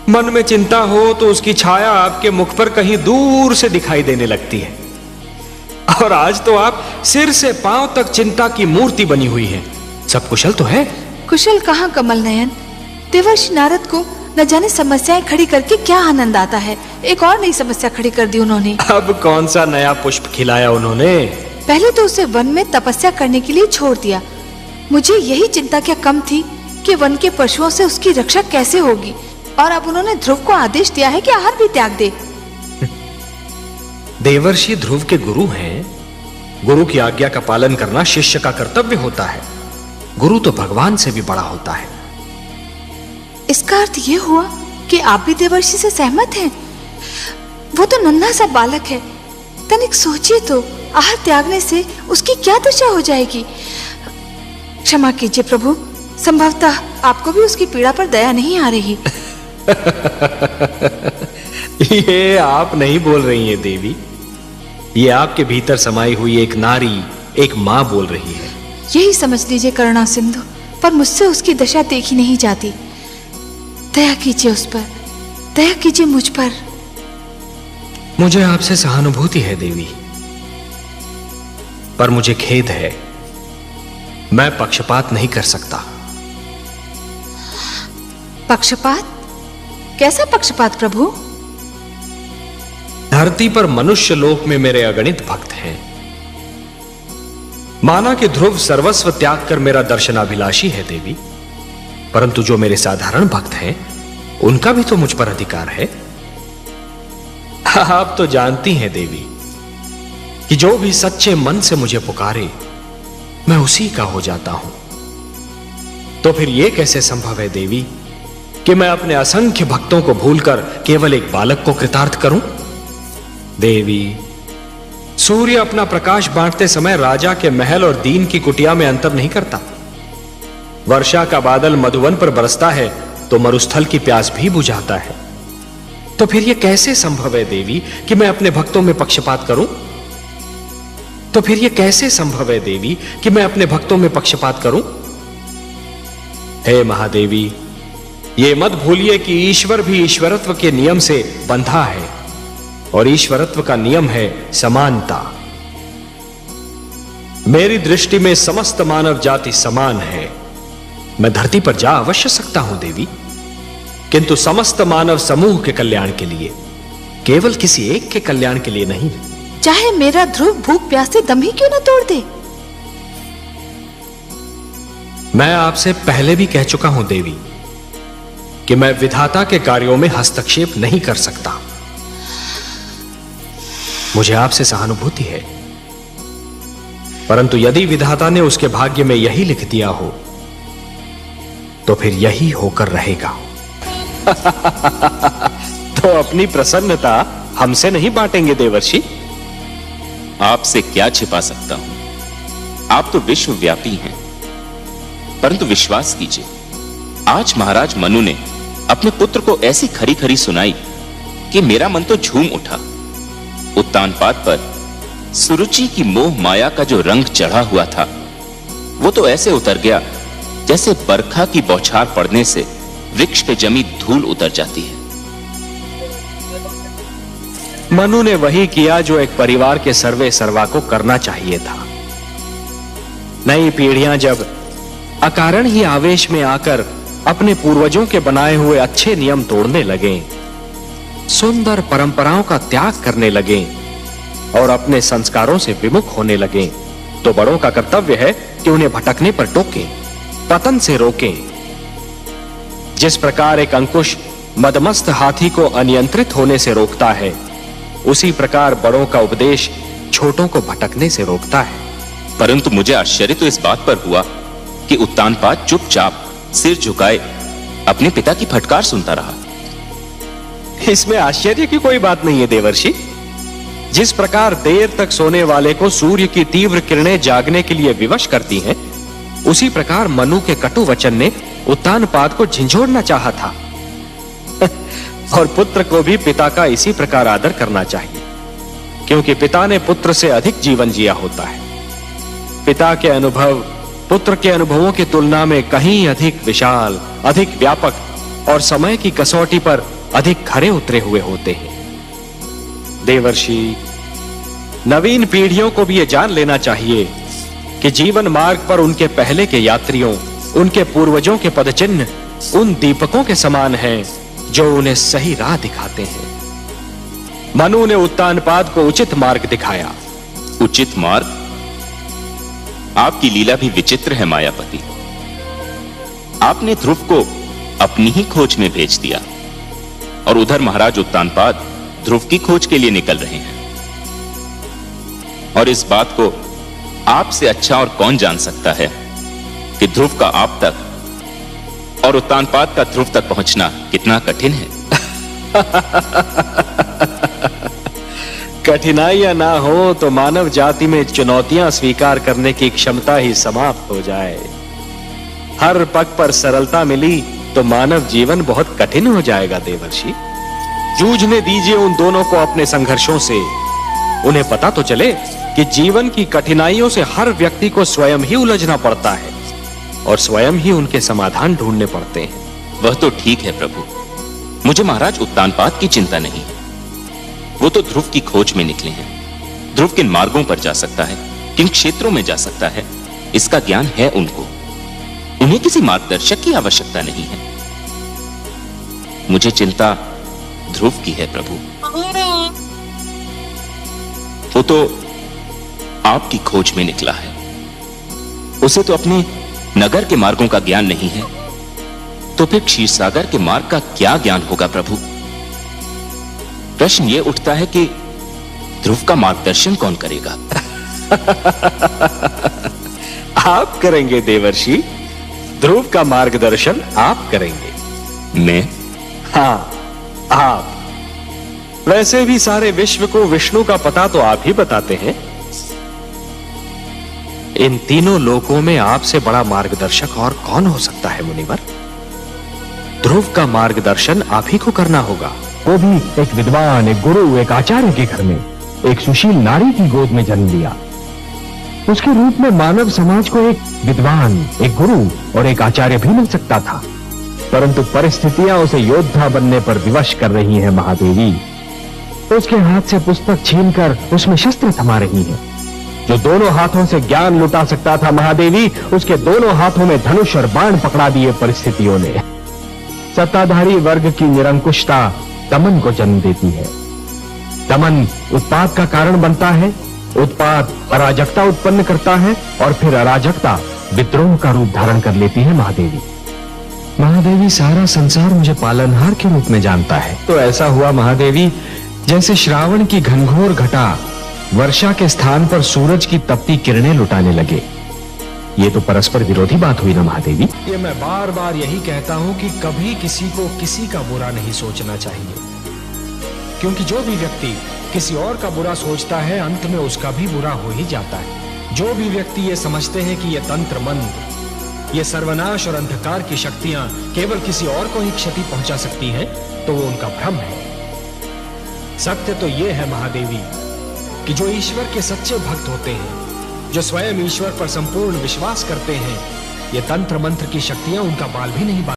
मन में चिंता हो तो उसकी छाया आपके मुख पर कहीं दूर से दिखाई देने लगती है। और आज तो आप सिर से पांव तक चिंता की मूर्ति बनी हुई हैं। सब कुशल तो है? कुशल कहाँ कमल नयन, देवर्षि नारद को न जाने समस्याएं खड़ी करके क्या आनंद आता है। एक और नई समस्या खड़ी कर दी उन्होंने। अब कौन सा नया पुष्प खिलाया उन्होंने? पहले तो उसे वन में तपस्या करने के लिए छोड़ दिया। मुझे यही चिंता क्या कम थी कि वन के पशुओं से उसकी रक्षा कैसे होगी। और अब उन्होंने ध्रुव को आदेश दिया है कि आहार भी त्याग दे। देवर्षि ध्रुव के गुरु हैं। गुरु की आज्ञा का पालन करना शिष्य का कर्तव्य होता है। गुरु तो भगवान से भी बड़ा होता है। इसका अर्थ यह हुआ कि आप भी देवर्षि से सहमत हैं? वो तो नन्हा सा बालक है। तनिक सोचिए तो, आहार त्यागने से उसकी क्या दशा हो जाएगी। क्षमा कीजिए प्रभु, संभवतः आपको भी उसकी पीड़ा पर दया नहीं आ रही। ये आप नहीं बोल रही हैं देवी, ये आपके भीतर समाई हुई एक नारी, एक मां बोल रही है। यही समझ लीजिए करुणा सिंधु, पर मुझसे उसकी दशा देखी नहीं जाती। दया कीजिए उस पर, दया कीजिए मुझ पर। मुझे आपसे सहानुभूति है देवी, पर मुझे खेद है, मैं पक्षपात नहीं कर सकता। पक्षपात? कैसा पक्षपात प्रभु? धरती पर मनुष्य लोक में मेरे अगणित भक्त हैं। माना कि ध्रुव सर्वस्व त्याग कर मेरा दर्शनाभिलाषी है देवी, परंतु जो मेरे साधारण भक्त हैं उनका भी तो मुझ पर अधिकार है। आप तो जानती हैं देवी कि जो भी सच्चे मन से मुझे पुकारे मैं उसी का हो जाता हूं। तो फिर यह कैसे संभव है देवी कि मैं अपने असंख्य भक्तों को भूलकर केवल एक बालक को कृतार्थ करूं? देवी, सूर्य अपना प्रकाश बांटते समय राजा के महल और दीन की कुटिया में अंतर नहीं करता। वर्षा का बादल मधुवन पर बरसता है तो मरुस्थल की प्यास भी बुझाता है। तो फिर यह कैसे संभव है देवी कि मैं अपने भक्तों में पक्षपात करूं? तो फिर यह कैसे संभव है देवी कि मैं अपने भक्तों में पक्षपात करूं? हे महादेवी, ये मत भूलिए कि ईश्वर भी ईश्वरत्व के नियम से बंधा है, और ईश्वरत्व का नियम है समानता। मेरी दृष्टि में समस्त मानव जाति समान है। मैं धरती पर जा अवश्य सकता हूं देवी, किंतु समस्त मानव समूह के कल्याण के लिए, केवल किसी एक के कल्याण के लिए नहीं। चाहे मेरा ध्रुव भूख प्यास से दम ही क्यों न तोड़ दे। मैं आपसे पहले भी कह चुका हूं देवी कि मैं विधाता के कार्यों में हस्तक्षेप नहीं कर सकता। मुझे आपसे सहानुभूति है, परंतु यदि विधाता ने उसके भाग्य में यही लिख दिया हो तो फिर यही होकर रहेगा। तो अपनी प्रसन्नता हमसे नहीं बांटेंगे देवर्षि? आपसे क्या छिपा सकता हूं, आप तो विश्वव्यापी हैं। परंतु विश्वास कीजिए, आज महाराज मनु ने अपने पुत्र को ऐसी खरी खरी सुनाई कि मेरा मन तो झूम उठा। उत्तानपाद पर सुरुचि की मोह माया का जो रंग चढ़ा हुआ था वो तो ऐसे उतर गया जैसे बरखा की बौछार पड़ने से वृक्ष पे जमी धूल उतर जाती है। मनु ने वही किया जो एक परिवार के सर्वे सर्वा को करना चाहिए था। नई पीढ़ियां जब अकारण ही आवेश में आकर अपने पूर्वजों के बनाए हुए अच्छे नियम तोड़ने लगे, सुंदर परंपराओं का त्याग करने लगे और अपने संस्कारों से विमुख होने लगे, तो बड़ों का कर्तव्य है कि उन्हें भटकने पर टोकें, पतन से रोकें। जिस प्रकार एक अंकुश मदमस्त हाथी को अनियंत्रित होने से रोकता है, उसी प्रकार बड़ों का उपदेश छोटों को भटकने से रोकता है। परंतु मुझे आश्चर्य तो इस बात पर हुआ कि उत्तानपाद चुपचाप सिर झुकाए अपने पिता की फटकार सुनता रहा। इसमें आश्चर्य की कोई बात नहीं है देवर्षि। जिस प्रकार देर तक सोने वाले को सूर्य की तीव्र किरणें जागने के लिए विवश करती हैं, उसी प्रकार मनु के कटु वचन ने उत्तानपाद को झिंझोड़ना चाहा था। और पुत्र को भी पिता का इसी प्रकार आदर करना चाहिए, क्योंकि पिता ने पुत्र से अधिक जीवन जिया होता है। पिता के अनुभव पुत्र के अनुभवों की तुलना में कहीं अधिक विशाल, अधिक व्यापक और समय की कसौटी पर अधिक खरे उतरे हुए होते हैं। देवर्षि, नवीन पीढ़ियों को भी यह जान लेना चाहिए कि जीवन मार्ग पर उनके पहले के यात्रियों, उनके पूर्वजों के पदचिन्ह उन दीपकों के समान हैं जो उन्हें सही राह दिखाते हैं। मनु ने उत्तानपाद को उचित मार्ग दिखाया। उचित मार्ग? आपकी लीला भी विचित्र है मायापति। आपने ध्रुव को अपनी ही खोज में भेज दिया और उधर महाराज उत्तानपाद ध्रुव की खोज के लिए निकल रहे हैं। और इस बात को आपसे अच्छा और कौन जान सकता है कि ध्रुव का आप तक और उत्तानपाद का ध्रुव तक पहुंचना कितना कठिन है। कठिनाइयां ना हो तो मानव जाति में चुनौतियां स्वीकार करने की क्षमता ही समाप्त हो जाए। हर पग पर सरलता मिली तो मानव जीवन बहुत कठिन हो जाएगा देवर्षि। जूझने दीजिए उन दोनों को अपने संघर्षों से। उन्हें पता तो चले कि जीवन की कठिनाइयों से हर व्यक्ति को स्वयं ही उलझना पड़ता है और स्वयं ही उनके समाधान ढूंढने पड़ते हैं। वह तो ठीक है प्रभु, मुझे महाराज उत्तानपाद की चिंता नहीं। वो तो ध्रुव की खोज में निकले हैं। ध्रुव किन मार्गों पर जा सकता है, किन क्षेत्रों में जा सकता है, इसका ज्ञान है उनको। उन्हें किसी मार्गदर्शक की आवश्यकता नहीं है। मुझे चिंता ध्रुव की है प्रभु। वो तो आपकी खोज में निकला है। उसे तो अपने नगर के मार्गों का ज्ञान नहीं है, तो फिर क्षीरसागर के मार्ग का क्या ज्ञान होगा प्रभु? प्रश्न यह उठता है कि ध्रुव का मार्गदर्शन कौन करेगा? आप करेंगे देवर्षि। ध्रुव का मार्गदर्शन आप करेंगे। मैं? हां, आप। वैसे भी सारे विश्व को विष्णु का पता तो आप ही बताते हैं। इन तीनों लोकों में आपसे बड़ा मार्गदर्शक और कौन हो सकता है मुनिवर? ध्रुव का मार्गदर्शन आप ही को करना होगा। वो भी एक विद्वान, एक गुरु, एक आचार्य के घर में, एक सुशील नारी की गोद में जन्म लिया। उसके रूप में मानव समाज को एक विद्वान, एक गुरु और एक आचार्य भी मिल सकता था, परंतु परिस्थितियां उसे योद्धा बनने पर विवश कर रही हैं महादेवी। उसके हाथ से पुस्तक छीनकर उसमें शस्त्र थमा रही हैं। जो दोनों हाथों से ज्ञान लुटा सकता था महादेवी, उसके दोनों हाथों में धनुष और बाण पकड़ा दिए परिस्थितियों ने। सत्ताधारी वर्ग की निरंकुशता दमन को जन्म देती है। दमन उत्पात का कारण बनता है, उत्पात अराजकता उत्पन्न करता है और फिर अराजकता विद्रोह का रूप धारण कर लेती है महादेवी। महादेवी, सारा संसार मुझे पालनहार के रूप में जानता है। तो ऐसा हुआ महादेवी, जैसे श्रावण की घनघोर घटा वर्षा के स्थान पर सूरज की तपती किरणें लुटाने लगे। ये तो परस्पर विरोधी बात हुई ना महादेवी। ये मैं बार बार यही कहता हूं कि कभी किसी को किसी का बुरा नहीं सोचना चाहिए, क्योंकि जो भी व्यक्ति किसी और का बुरा सोचता है, अंत में उसका भी बुरा हो ही जाता है। जो भी व्यक्ति ये समझते हैं कि ये तंत्र मंत्र, ये सर्वनाश और अंधकार की शक्तियां केवल किसी और को ही क्षति पहुंचा सकती हैं, तो वो उनका भ्रम है। सत्य तो ये है महादेवी कि जो ईश्वर के सच्चे भक्त होते हैं, जो स्वयं ईश्वर पर संपूर्ण विश्वास करते हैं, ये तंत्र मंत्र की शक्तियां उनका बाल भी नहीं